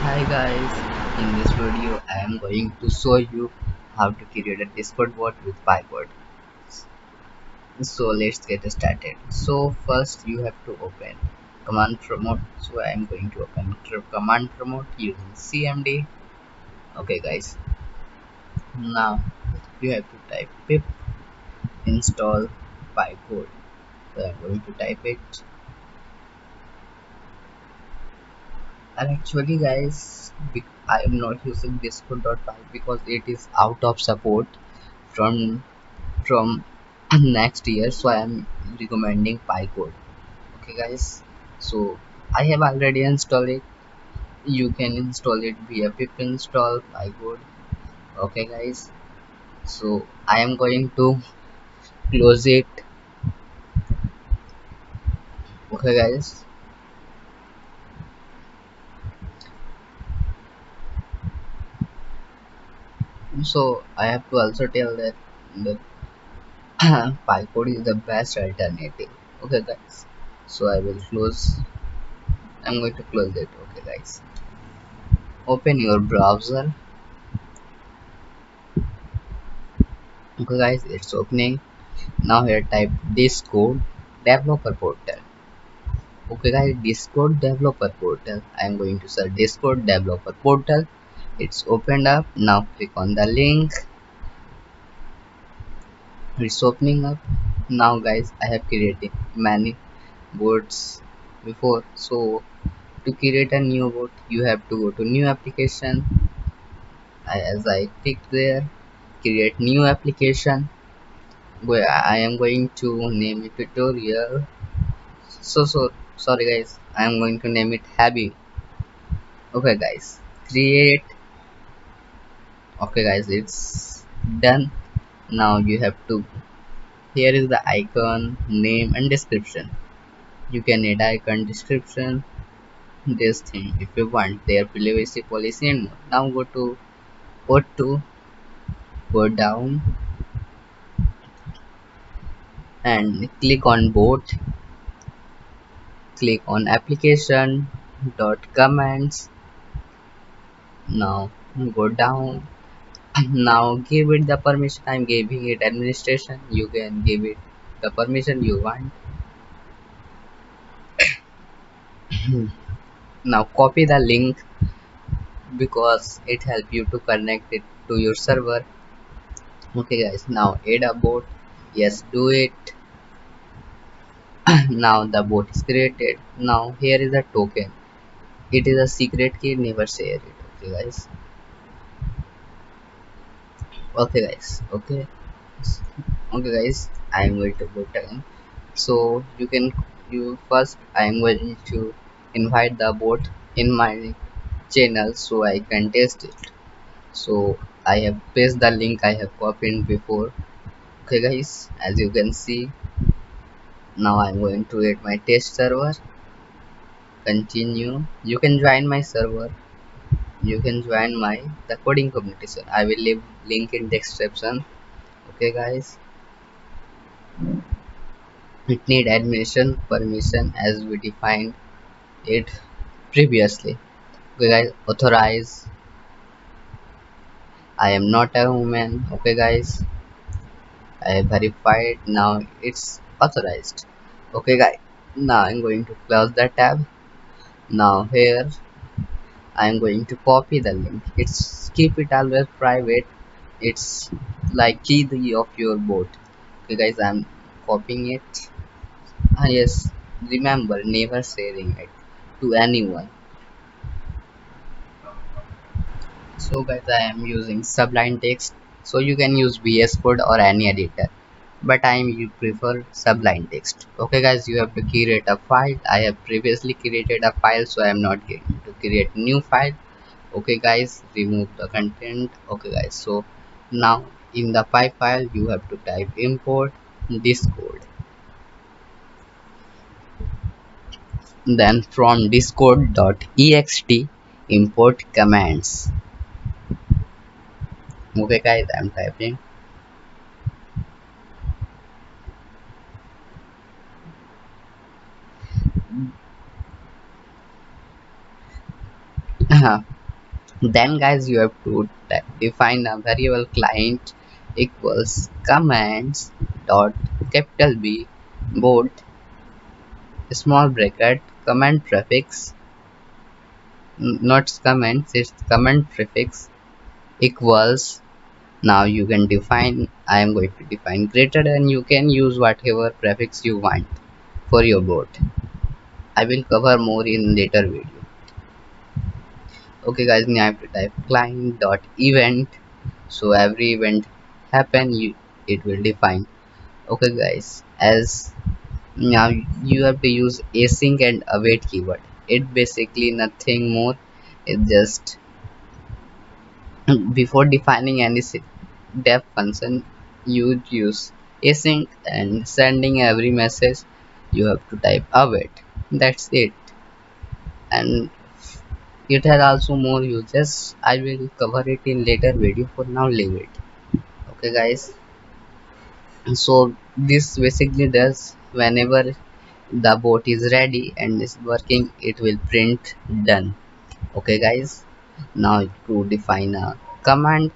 Hi guys, in this video I am going to show you how to create a Discord bot with Pycode. So let's get started. So first you have to open command promote. So I am going to open command promote using CMD. Okay guys, now you have to type pip install Pycode. So I am going to type it. And actually guys, I am not using Discord.py because it is out of support from next year, so I am recommending Pycode. Okay guys, so I have already installed it. You can install it via pip install Pycode. Okay guys, so I am going to close it. Okay guys, so I have to also tell that the Pycode is the best alternative. Okay guys, so I will close. I'm going to close it. Okay guys, open your browser. Okay guys, it's opening. Now here type Discord developer portal. Okay guys, Discord developer portal. I am going to search Discord developer portal. It's opened up. Now click on the link. It's opening up. Now guys, I have created many bots before. So to create a new bot, you have to go to new application. As I click there, create new application. Where I am going to name it tutorial. So sorry guys, I am going to name it Happy. Okay guys, create. Okay guys, it's done. Now you have to, here is the icon, name and description. You can add icon, description, this thing if you want, their privacy policy and more. Now go down and click on boat, click on application dot commands. Now go down. Now give it the permission. I'm giving it administration. You can give it the permission you want. Now copy the link because it help you to connect it to your server. Okay guys, now add a bot. Yes, do it. Now the bot is created. Now here is a token. It is a secret key, never share it. Okay guys. Okay guys. Okay guys, I am going to go down. So you first, I am going to invite the bot in my channel so I can test it. So I have pasted the link I have copied before. Okay guys, as you can see, now I'm going to create my test server. Continue. You can join my server. You can join my the coding community. So I will leave link in description. Okay guys, it need admission permission as we defined it previously. Okay guys, authorize. I am not a woman. Okay guys, I have verified. Now it's authorized. Okay guys, now I'm going to close the tab. Now here I'm going to copy the link. It's keep it always private. It's like key of your bot. Okay guys, I'm copying it. Yes, remember never sharing it to anyone. So guys, I am using Sublime Text. So you can use VS Code or any editor, but you prefer Sublime Text. Okay guys, you have to create a file. I have previously created a file, so I am not going to create new file. Okay guys, remove the content. Okay guys, so now in the py file you have to type import this code. Then from discord.ext import commands. Okay guys, I'm typing. Then guys, you have to define a variable client equals commands dot capital B bold small bracket command prefix, not comments, it's command prefix equals. Now you can define, I am going to define greater than. You can use whatever prefix you want for your board. I will cover more in later video. Okay guys, now I have to type client dot event, so every event happen, it will define. Okay guys, as now you have to use async and await keyword. It basically nothing more, it just before defining any def function, you use async, and sending every message you have to type await. That's it. And it has also more uses, I will cover it in later video. For now, leave it. Okay guys, so this basically does, whenever the bot is ready and is working, it will print done. Okay guys, now to define a command,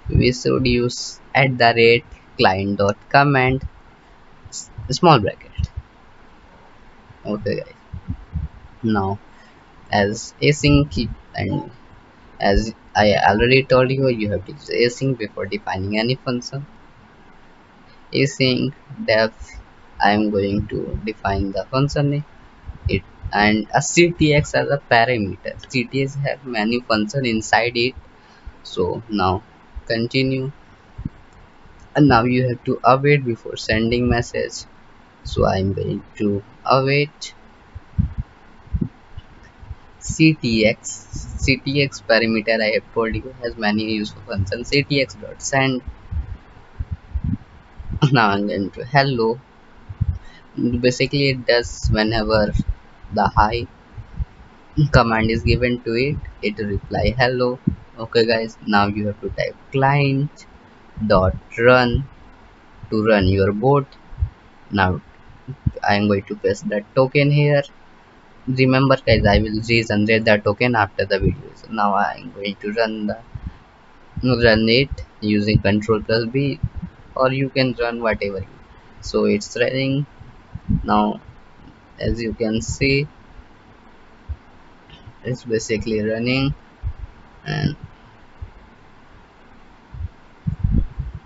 we should use at the rate client dot command small bracket. Okay guys, now as async and as I already told you, you have to use async before defining any function. Async def, I am going to define the function name, it, and a ctx as a parameter. Ctx have many function inside it. So now continue, and now you have to await before sending message. So I'm going to await ctx. Ctx parameter, I have told you, has many useful functions. Ctx dot send. Now I'm going to hello. Basically it does whenever the hi command is given to it, it will reply hello. Okay guys, now you have to type client dot run to run your bot. Now I am going to paste the token here. Remember guys, I will regenerate the token after the video. So now I am going to run it using control plus B, or you can run whatever you. So it's running now. As you can see, it's basically running, and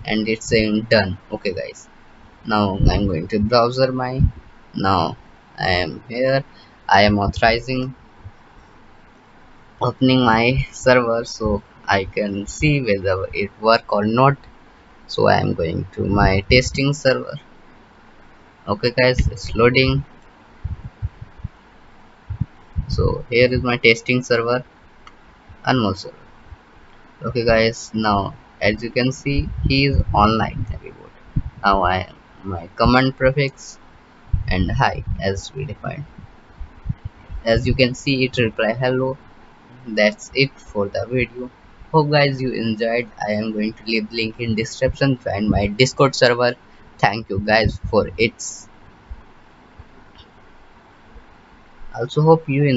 it's saying done. Okay guys, now I'm going to browser my. Now I am here, I am authorizing opening my server so I can see whether it work or not. So I am going to my testing server. Okay guys, it's loading. So here is my testing server, anmol server. Okay guys, now as you can see, he is online everyone. Now I am my command prefix and hi as we defined. As you can see, it reply hello. That's it for the video. Hope guys you enjoyed. I am going to leave link in description. Join my Discord server. Thank you guys for its. Also hope you